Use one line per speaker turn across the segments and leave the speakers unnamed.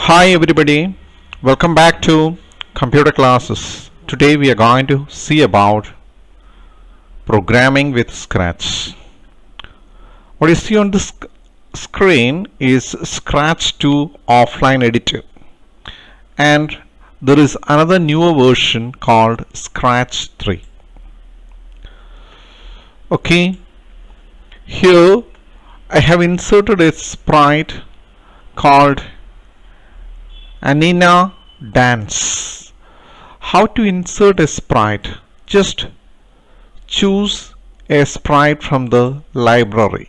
Hi everybody, welcome back to computer classes. Today we are going to see about programming with Scratch. What you see on the screen is Scratch 2 offline editor, and there is another newer version called Scratch 3. Okay, here I have inserted a sprite called Anina Dance. How to insert a sprite? Just choose a sprite from the library.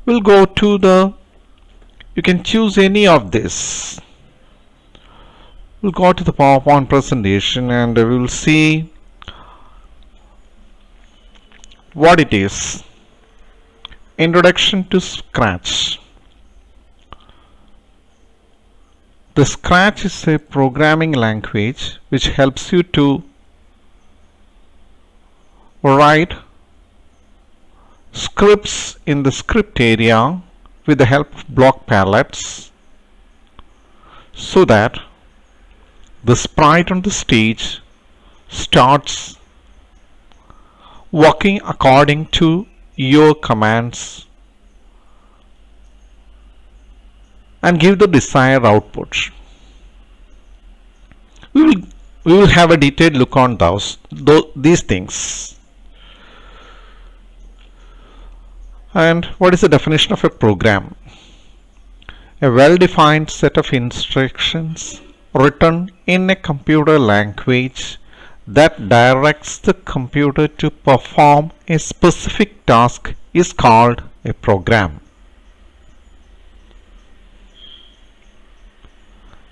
We'll go to you can choose any of this. We'll go to the PowerPoint presentation and we will see what it is. Introduction to Scratch. The Scratch is a programming language which helps you to write scripts in the script area with the help of block palettes so that the sprite on the stage starts working according to your commands and give the desired output. We will have a detailed look on these things. And what is the definition of a program? A well-defined set of instructions written in a computer language that directs the computer to perform a specific task is called a program.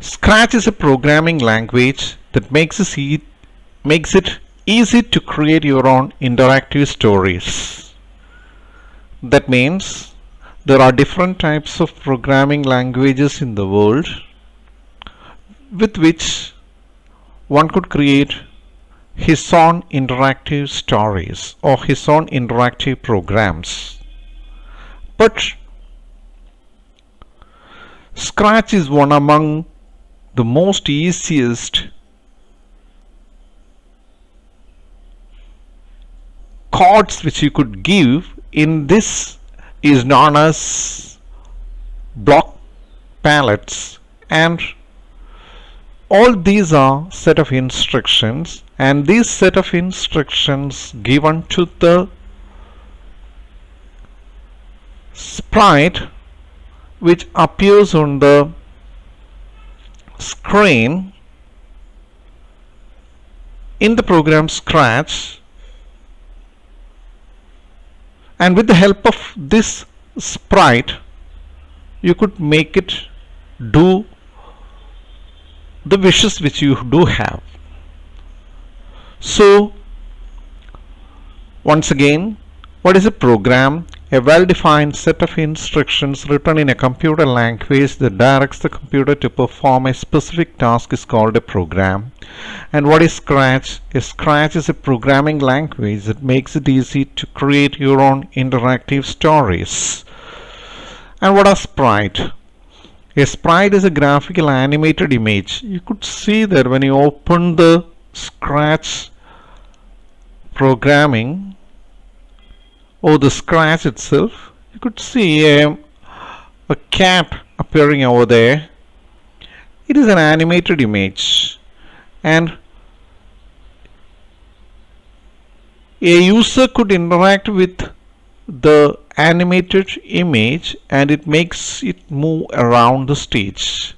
Scratch is a programming language that makes it easy to create your own interactive stories. That means there are different types of programming languages in the world with which one could create his own interactive stories or his own interactive programs. But Scratch is one among the most easiest codes which you could give in this is known as block palettes, and all these are set of instructions, and these set of instructions given to the sprite which appears on the screen in the program Scratch, and with the help of this sprite you could make it do the wishes which you do have. So once again, what is a program? A well-defined set of instructions written in a computer language that directs the computer to perform a specific task is called a program. And what is Scratch? Scratch is a programming language that makes it easy to create your own interactive stories. And what are sprite? A sprite is a graphical animated image. You could see that when you open the Scratch programming or the Scratch itself, you could see a cat appearing over there. It is an animated image, and a user could interact with the animated image and it makes it move around the stage.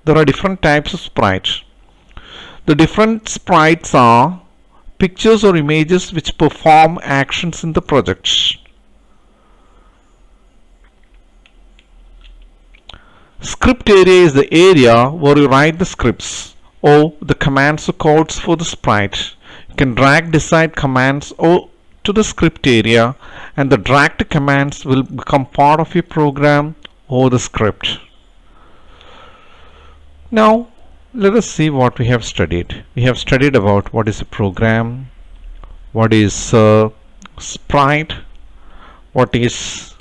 There are different types of sprites. The different sprites are pictures or images which perform actions in the project. Script area is the area where you write the scripts or the commands or codes for the sprite. You can drag desired commands to the script area, and the dragged commands will become part of your program or the script. Now let us see what we have studied. We have studied about what is a program, what is a sprite, what is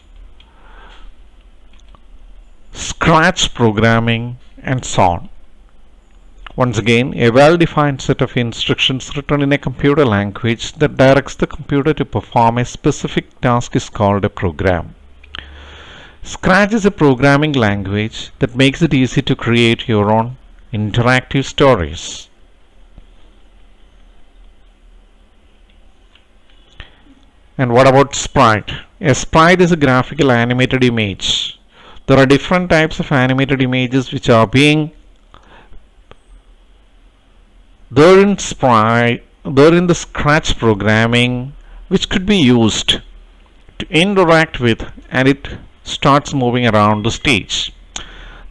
scratch programming, and so on. Once again, a well-defined set of instructions written in a computer language that directs the computer to perform a specific task is called a program. Scratch is a programming language that makes it easy to create your own interactive stories. And what about sprite? A sprite is a graphical animated image. There are different types of animated images which are being there in the scratch programming, which could be used to interact with, and it starts moving around the stage.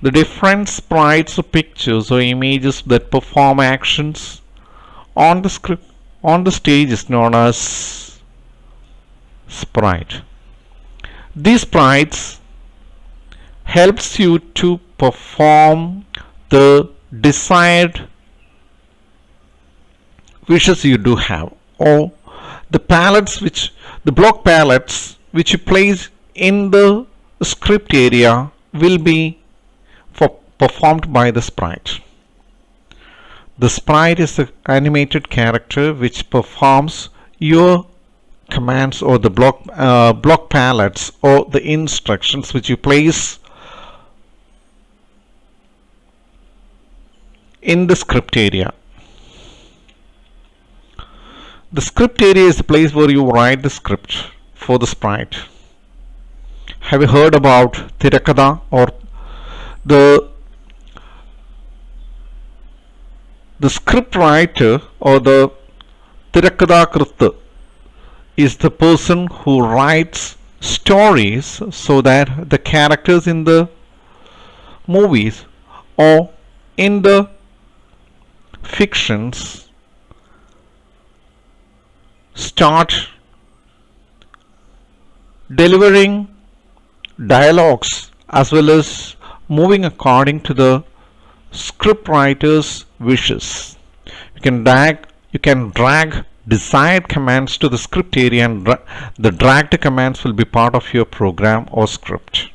The different sprites or pictures or images that perform actions on the stage is known as sprite. These sprites helps you to perform the desired wishes you do have, or the block palettes which you place in the script area will be performed by the sprite. The sprite is the animated character which performs your commands or the block palettes or the instructions which you place in the script area. The script area is the place where you write the script for the sprite. Have you heard about Tirakada, or the script writer, or the Tirakada Krita is the person who writes stories so that the characters in the movies or in the fictions start delivering dialogues as well as moving according to the script writer's wishes. You can drag desired commands to the script area, and the dragged commands will be part of your program or script.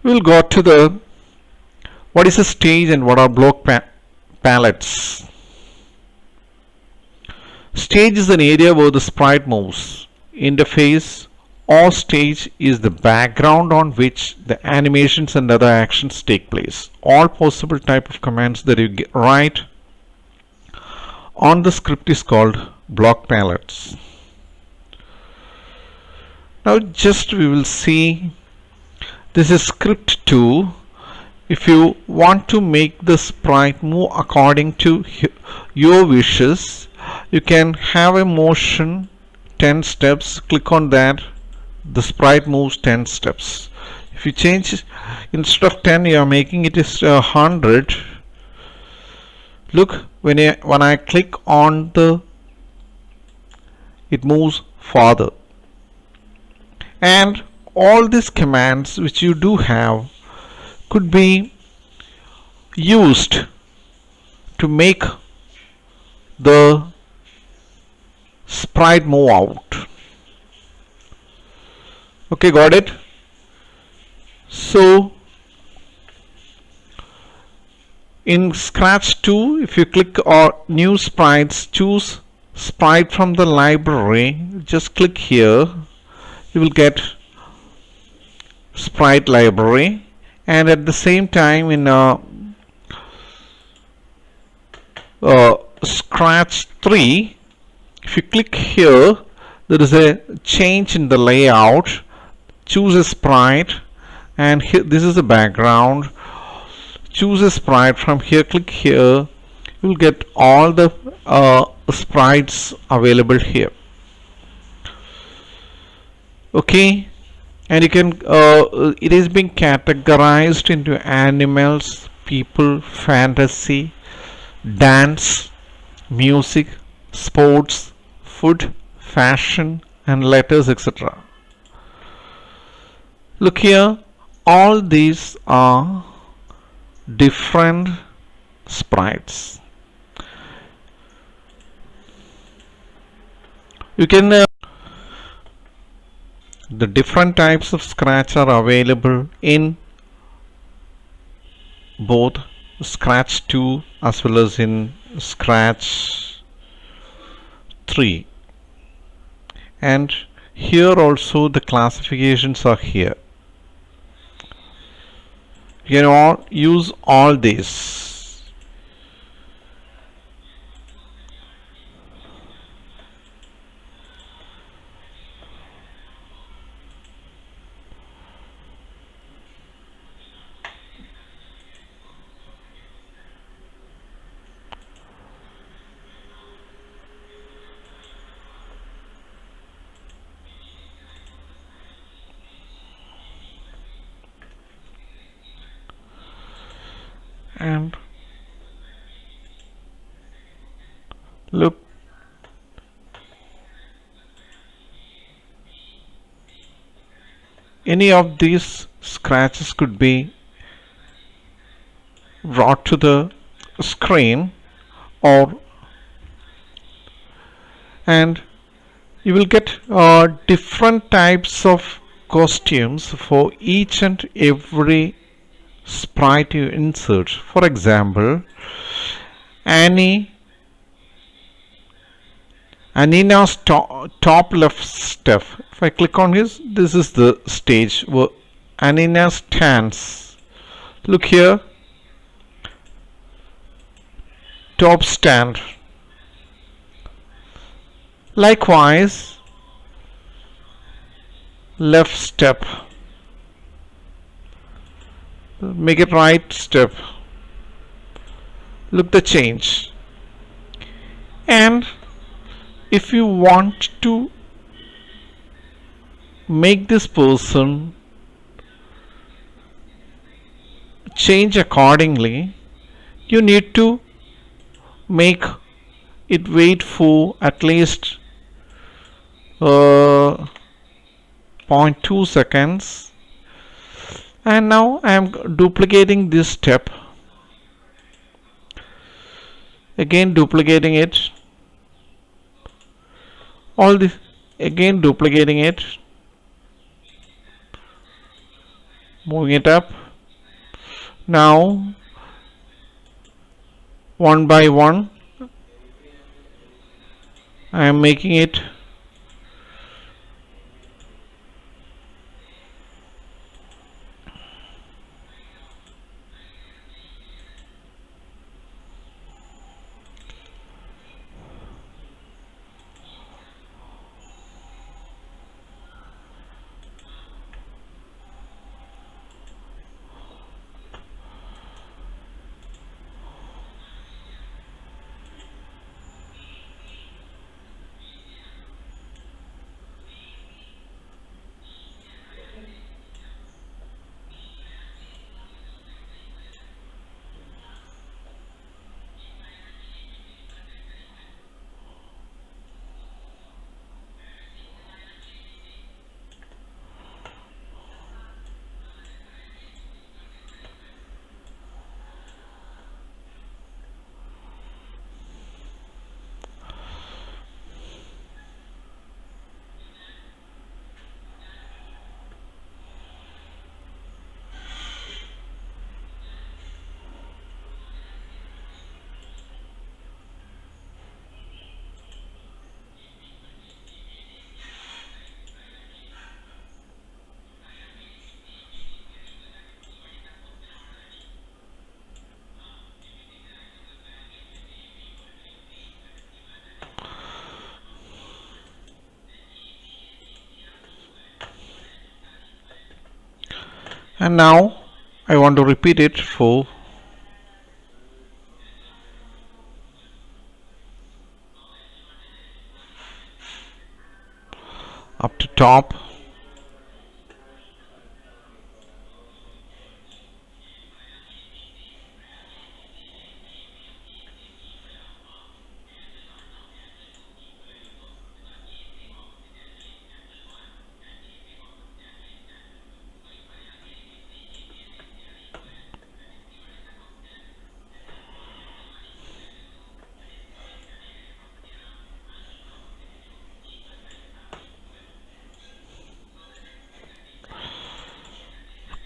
We'll go to what is a stage and what are block palettes. Stage is an area where the sprite moves. Interface or stage is the background on which the animations and other actions take place. All possible type of commands that you write on the script is called block palettes. Now we will see, this is script 2. If you want to make the sprite move according to your wishes, you can have a motion 10 steps. Click on that, the sprite moves 10 steps. If you change, instead of 10 you are making it is 100. Look, when I click on it moves farther. And all these commands which you do have could be used to make the sprite move out. Okay, got it? So in Scratch 2, if you click on new sprites, choose sprite from the library, just click here, you will get sprite library. And at the same time in Scratch 3, if you click here, there is a change in the layout. Choose a sprite, and here, this is the background. Choose a sprite from here, click here, you will get all the sprites available here. Okay, and you can it is being categorized into animals, people, fantasy, dance, music, sports, food, fashion, and letters, etc. Look here, all these are different sprites. You can The different types of scratch are available in both Scratch 2 as well as in Scratch 3, and here also the classifications are here. You can all use all these. And look, any of these scratches could be brought to the screen, or and you will get different types of costumes for each and every sprite you insert. For example, Anina's top left step. If I click on this is the stage where Anina stands. Look here, top stand. Likewise, left step. Make it right step. Look the change. And if you want to make this person change accordingly, you need to make it wait for at least 0.2 seconds. And now I am duplicating this step, again duplicating it, all this, again duplicating it, moving it up. Now one by one I am making it and now I want to repeat it for up to top.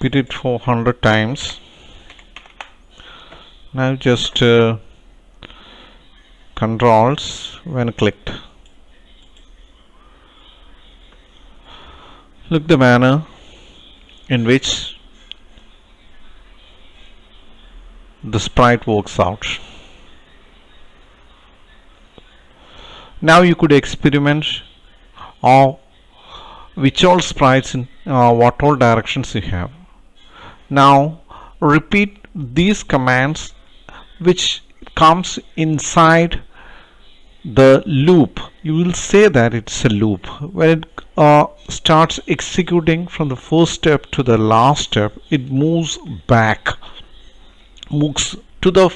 repeat it for 100 times. Now just controls when clicked. Look the manner in which the sprite works out. Now you could experiment which all sprites in what all directions you have. Now repeat these commands which comes inside the loop. You will say that it's a loop. When it starts executing from the first step to the last step, it moves back, moves to the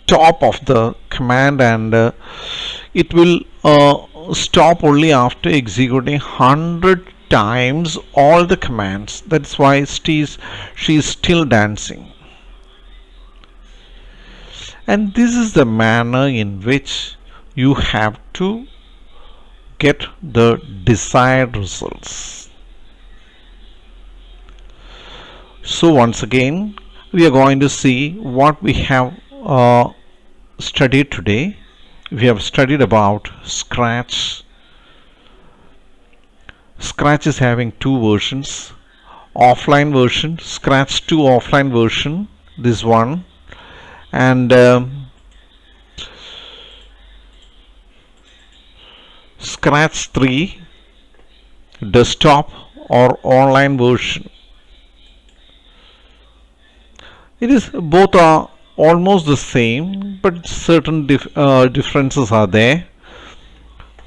top of the command, and it will stop only after executing 100 times all the commands. That's why she is still dancing. And this is the manner in which you have to get the desired results. So once again, we are going to see what we have studied today. We have studied about Scratch. Scratch is having two versions: offline version, Scratch 2 offline version, this one, and Scratch 3 desktop or online version. It is both are almost the same, but certain differences are there.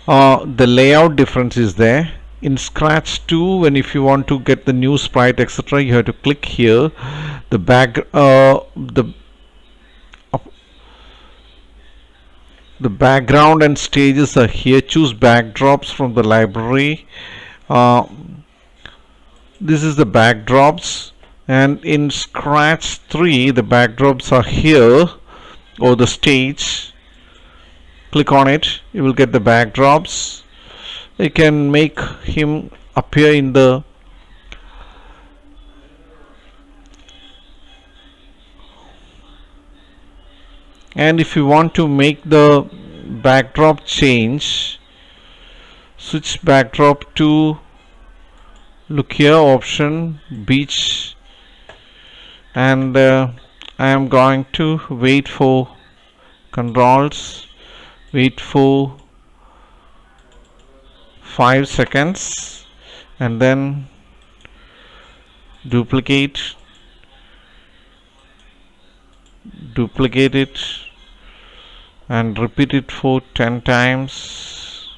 The layout difference is there. In Scratch 2, when if you want to get the new sprite, etc., you have to click here. The background and stages are here. Choose backdrops from the library. This is the backdrops, and in Scratch 3 the backdrops are here, or the stage. Click on it, you will get the backdrops. You can make him appear in the and if you want to make the backdrop change, switch backdrop to, look here, option beach, and I am going to wait for controls, wait for 5 seconds, and then duplicate it and repeat it for 10 times.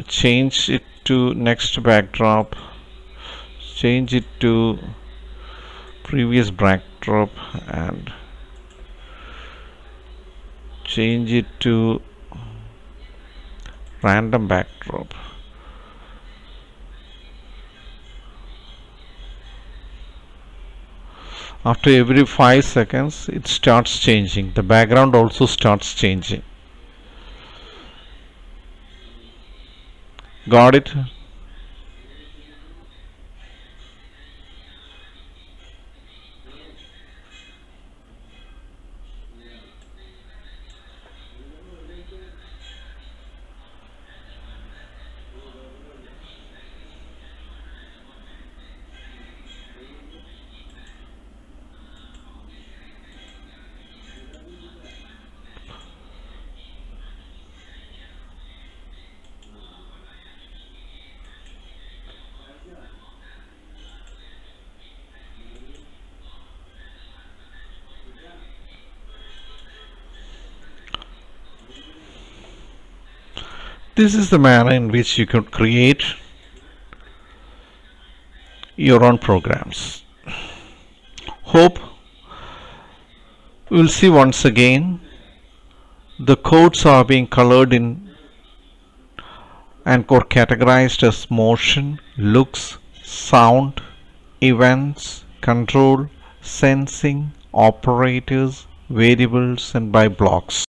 Change it to next backdrop, change it to previous backdrop, and change it to random backdrop. After every 5 seconds it starts changing. The background also starts changing. Got it? This is the manner in which you could create your own programs. Hope we'll see once again the codes are being colored in and categorized as motion, looks, sound, events, control, sensing, operators, variables, and by blocks.